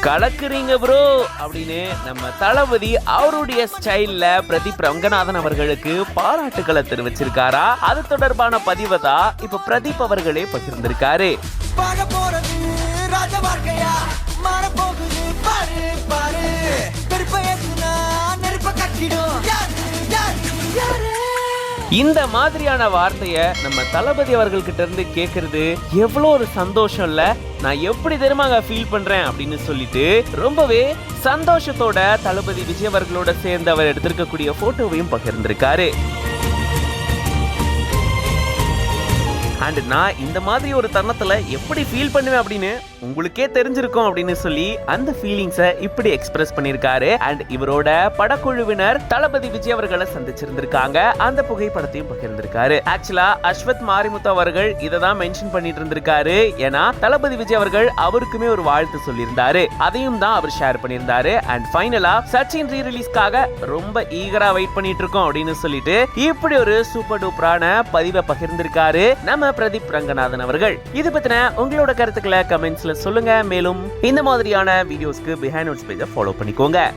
கலக்குறீங்க bro அப்படின்னு நம்ம தளபதி அவருடைய ஸ்டைல்ல பிரதீப் ரங்கநாதன் அவர்களுக்கு பாராட்டுக்களை தெரிவிச்சிருக்காரா. அது தொடர்பான பதிவை தான் இப்ப பிரதீப் அவர்களே பகிர்ந்திருக்காரு. இந்த மாதிரியான வார்த்தைய நம்ம தளபதி அவர்கள் கிட்ட இருந்து கேட்கறது எவ்வளோ ஒரு சந்தோஷம் இல்ல. நான் எப்படி தெரியுமாங்க ஃபீல் பண்றேன் அப்படின்னு சொல்லிட்டு ரொம்பவே சந்தோஷத்தோட தளபதி விஜய் அவர்களோட சேர்ந்து அவர் எடுத்திருக்கக்கூடிய போட்டோவையும் பகிர்ந்திருக்காரு. அண்ட் நான் இந்த மாதிரி ஒரு தருணத்துல எப்படி ஃபீல் பண்ணுவேன் அப்படின்னு உங்களுக்கே தெரிஞ்சிருக்கும் அப்படின்னு சொல்லி அந்த ஃபீலிங்ஸை இப்படி எக்ஸ்பிரஸ் பண்ணியிருக்காரு. அண்ட் இவரோட படக்குழுவினர் தளபதி விஜய் அவர்களை சந்திச்சிருந்திருக்காங்க. அந்த புகைப்படத்தையும் பகிர்ந்திருக்காரு. ஆக்சுவலா அஸ்வத் மாரிமுத்து அவர்கள் இதை தான் மென்ஷன் பண்ணிட்டு இருந்திருக்காரு. ஏன்னா தளபதி விஜய் அவர்கள் அவருக்குமே ஒரு வாழ்த்து சொல்லியிருந்தாரு. அதையும் தான் அவர் ஷேர் பண்ணியிருந்தாரு. அண்ட் ஃபைனலா சச்சின் ரீ ரிலீஸ்க்காக ரொம்ப ஈகரா வெயிட் பண்ணிட்டு இருக்கோம் அப்படின்னு சொல்லிட்டு இப்படி ஒரு சூப்பர் டூப்பரான பதிவை பகிர்ந்திருக்காரு நம்ம பிரதீப் ரங்கநாதன் அவர்கள். இது பத்தின உங்களோட கருத்துக்களை கமெண்ட்ஸ்ல சொல்லுங்க. மேலும் இந்த மாதிரியான வீடியோஸ்க்கு பிஹைண்ட் நோட்ஸ் பேஜை ஃபாலோ பண்ணிக்கோங்க.